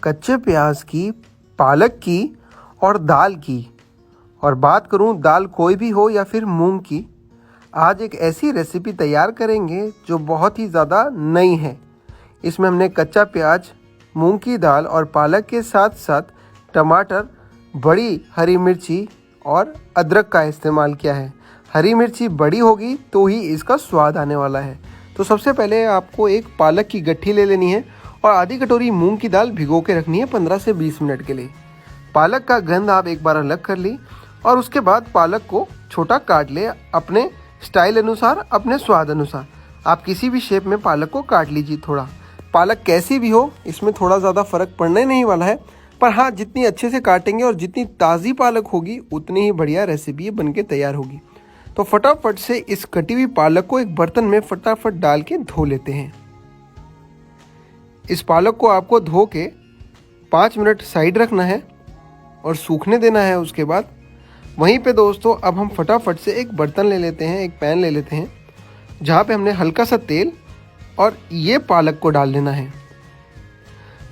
कच्चे प्याज की, पालक की और दाल की। और बात करूं दाल कोई भी हो या फिर मूंग की, आज एक ऐसी रेसिपी तैयार करेंगे जो बहुत ही ज़्यादा नई है। इसमें हमने कच्चा प्याज, मूंग की दाल और पालक के साथ साथ टमाटर, बड़ी हरी मिर्ची और अदरक का इस्तेमाल किया है। हरी मिर्ची बड़ी होगी तो ही इसका स्वाद आने वाला है। तो सबसे पहले आपको एक पालक की गट्ठी ले लेनी है और आधी कटोरी मूंग की दाल भिगो के रखनी है 15 से 20 मिनट के लिए। पालक का गंध आप एक बार अलग कर ली और उसके बाद पालक को छोटा काट ले, अपने स्टाइल अनुसार, अपने स्वाद अनुसार। आप किसी भी शेप में पालक को काट लीजिए। थोड़ा पालक कैसी भी हो, इसमें थोड़ा ज़्यादा फ़र्क पड़ने नहीं वाला है, पर हाँ, जितनी अच्छे से काटेंगे और जितनी ताज़ी पालक होगी उतनी ही बढ़िया रेसिपी ये बन के तैयार होगी। तो फटाफट से इस कटी हुई पालक को एक बर्तन में फटाफट डाल के धो लेते हैं। इस पालक को आपको धो के 5 मिनट साइड रखना है और सूखने देना है। उसके बाद वहीं पे दोस्तों अब हम फटाफट से एक बर्तन ले लेते हैं, एक पैन ले लेते हैं, जहाँ पे हमने हल्का सा तेल और ये पालक को डाल देना है।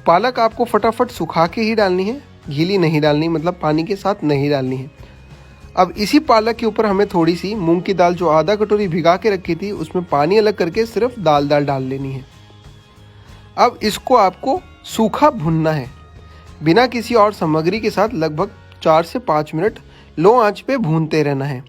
पालक आपको फटाफट सुखा के ही डालनी है, गीली नहीं डालनी, मतलब पानी के साथ नहीं डालनी है। अब इसी पालक के ऊपर हमें थोड़ी सी मूंग की दाल जो आधा कटोरी भिगा के रखी थी उसमें पानी अलग करके सिर्फ दाल डाल लेनी है। अब इसको आपको सूखा भुनना है, बिना किसी और सामग्री के साथ लगभग 4 से 5 मिनट लो आंच पे भूनते रहना है।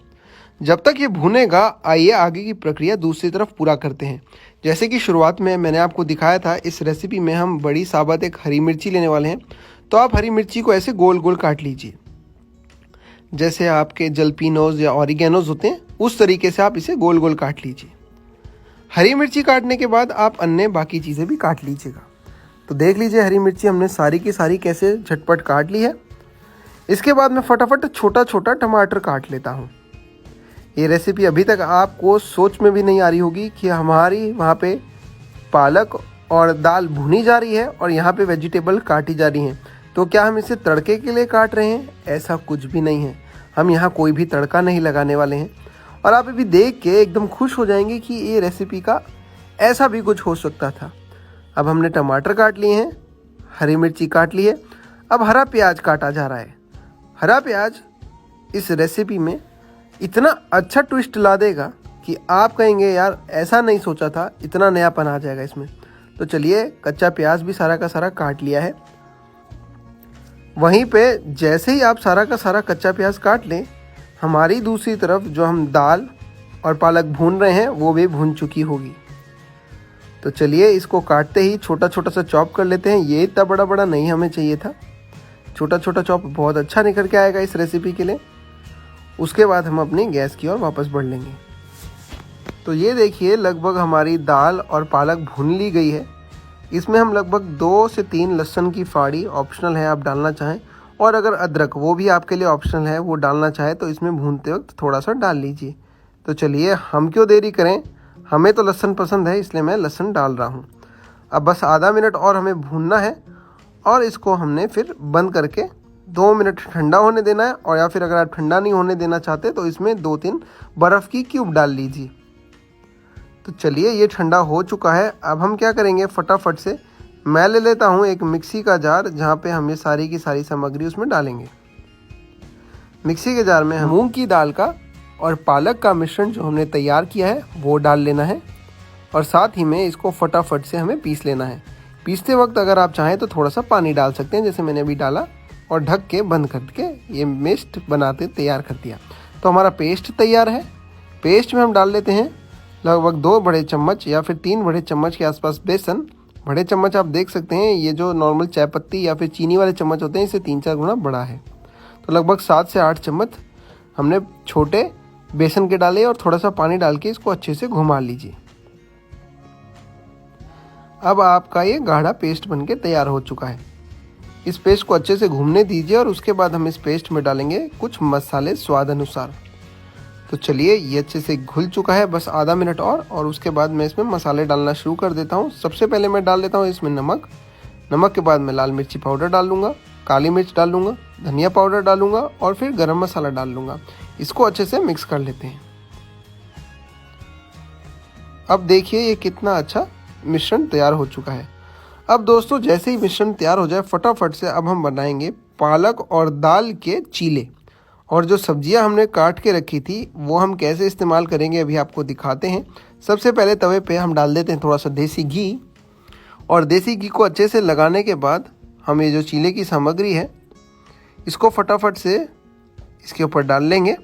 जब तक ये भुनेगा, आइए आगे की प्रक्रिया दूसरी तरफ पूरा करते हैं। जैसे कि शुरुआत में मैंने आपको दिखाया था, इस रेसिपी में हम बड़ी साबुत एक हरी मिर्ची लेने वाले हैं। तो आप हरी मिर्ची को ऐसे गोल गोल काट लीजिए, जैसे आपके जलपीनोज या ऑरिगेनोज होते हैं उस तरीके से आप इसे गोल गोल काट लीजिए। हरी मिर्ची काटने के बाद आप अन्य बाकी चीज़ें भी काट लीजिएगा। तो देख लीजिए हरी मिर्ची हमने सारी की सारी कैसे झटपट काट ली है। इसके बाद मैं फटाफट छोटा छोटा टमाटर काट लेता हूँ। ये रेसिपी अभी तक आपको सोच में भी नहीं आ रही होगी कि हमारी वहाँ पे पालक और दाल भुनी जा रही है और यहाँ पे वेजिटेबल काटी जा रही हैं। तो क्या हम इसे तड़के के लिए काट रहे हैं? ऐसा कुछ भी नहीं है। हम यहाँ कोई भी तड़का नहीं लगाने वाले हैं। और आप अभी देख के एकदम खुश हो जाएंगे कि ये रेसिपी का ऐसा भी कुछ हो सकता था। अब हमने टमाटर काट लिए हैं, हरी मिर्ची काट ली है, अब हरा प्याज काटा जा रहा है। हरा प्याज इस रेसिपी में इतना अच्छा ट्विस्ट ला देगा कि आप कहेंगे यार ऐसा नहीं सोचा था, इतना नयापन आ जाएगा इसमें। तो चलिए, कच्चा प्याज भी सारा का सारा काट लिया है। वहीं पे जैसे ही आप सारा का सारा कच्चा प्याज काट लें, हमारी दूसरी तरफ जो हम दाल और पालक भून रहे हैं वो भी भून चुकी होगी। तो चलिए, इसको काटते ही छोटा छोटा सा चॉप कर लेते हैं। ये इतना बड़ा बड़ा नहीं हमें चाहिए था, छोटा छोटा चॉप बहुत अच्छा निकल के आएगा इस रेसिपी के लिए। उसके बाद हम अपनी गैस की ओर वापस बढ़ लेंगे। तो ये देखिए, लगभग हमारी दाल और पालक भून ली गई है। इसमें हम लगभग 2 से 3 लहसुन की फाड़ी, ऑप्शनल है आप डालना चाहें, और अगर अदरक, वो भी आपके लिए ऑप्शनल है, वो डालना चाहे तो इसमें भूनते वक्त थोड़ा सा डाल लीजिए। तो चलिए, हम क्यों देरी करें, हमें तो लहसुन पसंद है इसलिए मैं लहसुन डाल रहा हूँ। अब बस आधा मिनट और हमें भूनना है और इसको हमने फिर बंद करके 2 मिनट ठंडा होने देना है। और या फिर अगर आप ठंडा नहीं होने देना चाहते तो इसमें 2-3 बर्फ़ की क्यूब डाल लीजिए। तो चलिए, ये ठंडा हो चुका है। अब हम क्या करेंगे, फटाफट से मैं ले लेता हूँ एक मिक्सी का जार, जहाँ पे हम ये सारी की सारी सामग्री उसमें डालेंगे। मिक्सी के जार में हम मूंग की दाल का और पालक का मिश्रण जो हमने तैयार किया है वो डाल लेना है और साथ ही में इसको फटाफट से हमें पीस लेना है। पीसते वक्त अगर आप चाहें तो थोड़ा सा पानी डाल सकते हैं, जैसे मैंने अभी डाला, और ढक के बंद करके ये पेस्ट बनाते तैयार कर दिया। तो हमारा पेस्ट तैयार है। पेस्ट में हम डाल लेते हैं लगभग 2 बड़े चम्मच या फिर 3 बड़े चम्मच के आसपास बेसन। बड़े चम्मच आप देख सकते हैं, ये जो नॉर्मल चाय पत्ती या फिर चीनी वाले चम्मच होते हैं इससे 3-4 गुना बड़ा है। तो लगभग 7 से 8 चम्मच हमने छोटे बेसन के डाले और थोड़ा सा पानी डाल के इसको अच्छे से घुमा लीजिए। अब आपका ये गाढ़ा पेस्ट बनके तैयार हो चुका है। इस पेस्ट को अच्छे से घूमने दीजिए और उसके बाद हम इस पेस्ट में डालेंगे कुछ मसाले स्वाद अनुसार। तो चलिए, ये अच्छे से घुल चुका है, बस आधा मिनट और उसके बाद मैं इसमें मसाले डालना शुरू कर देता हूँ। सबसे पहले मैं डाल देता हूँ इसमें नमक। नमक के बाद मैं लाल मिर्ची पाउडर डाल लूँगा, काली मिर्च डाल लूँगा, धनिया पाउडर डालूँगा और फिर गरम मसाला डाल लूँगा। इसको अच्छे से मिक्स कर लेते हैं। अब देखिए ये कितना अच्छा मिश्रण तैयार हो चुका है। अब दोस्तों जैसे ही मिश्रण तैयार हो जाए फटाफट से अब हम बनाएंगे पालक और दाल के चीले। और जो सब्जियां हमने काट के रखी थी वो हम कैसे इस्तेमाल करेंगे अभी आपको दिखाते हैं। सबसे पहले तवे पे हम डाल देते हैं थोड़ा सा देसी घी, और देसी घी को अच्छे से लगाने के बाद हम ये जो चीले की सामग्री है इसको फटाफट से इसके ऊपर डाल लेंगे।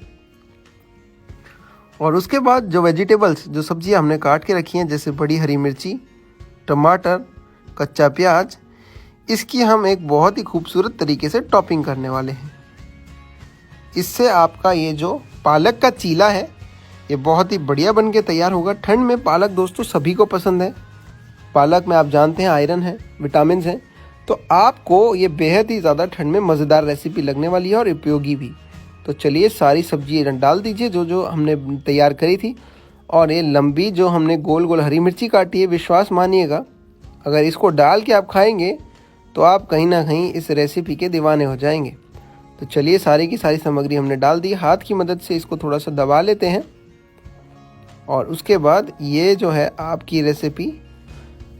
और उसके बाद जो वेजिटेबल्स, जो सब्जियां हमने काट के रखी हैं जैसे बड़ी हरी मिर्ची, टमाटर, कच्चा प्याज, इसकी हम एक बहुत ही खूबसूरत तरीके से टॉपिंग करने वाले हैं। इससे आपका ये जो पालक का चीला है ये बहुत ही बढ़िया बन के तैयार होगा। ठंड में पालक दोस्तों सभी को पसंद है। पालक में आप जानते हैं आयरन है, विटामिन्स हैं, तो आपको ये बेहद ही ज़्यादा ठंड में मज़ेदार रेसिपी लगने वाली है और उपयोगी भी। तो चलिए सारी सब्जी डाल दीजिए जो जो हमने तैयार करी थी। और ये लंबी जो हमने गोल गोल हरी मिर्ची काटी है, विश्वास मानिएगा अगर इसको डाल के आप खाएंगे तो आप कहीं ना कहीं इस रेसिपी के दीवाने हो जाएंगे। तो चलिए सारी की सारी सामग्री हमने डाल दी। हाथ की मदद से इसको थोड़ा सा दबा लेते हैं और उसके बाद ये जो है आपकी रेसिपी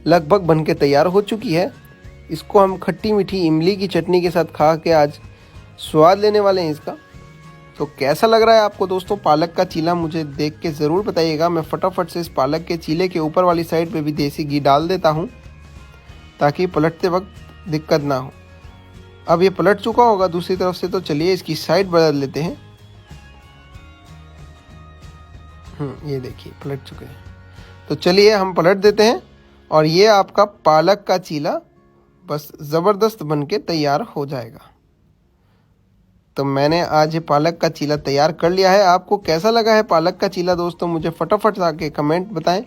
लगभग बन के तैयार हो चुकी है। इसको हम खट्टी मीठी इमली की चटनी के साथ खा के आज स्वाद लेने वाले हैं इसका। तो कैसा लग रहा है आपको दोस्तों पालक का चीला, मुझे देख के ज़रूर बताइएगा। मैं फटाफट से इस पालक के चीले के ऊपर वाली साइड पे भी देसी घी डाल देता हूँ ताकि पलटते वक्त दिक्कत ना हो। अब ये पलट चुका होगा दूसरी तरफ से, तो चलिए इसकी साइड बदल लेते हैं। ये देखिए पलट चुके हैं। तो चलिए हम पलट देते हैं और ये आपका पालक का चीला बस ज़बरदस्त बन के तैयार हो जाएगा। तो मैंने आज ये पालक का चीला तैयार कर लिया है। आपको कैसा लगा है पालक का चीला दोस्तों, मुझे फटाफट आके कमेंट बताएं।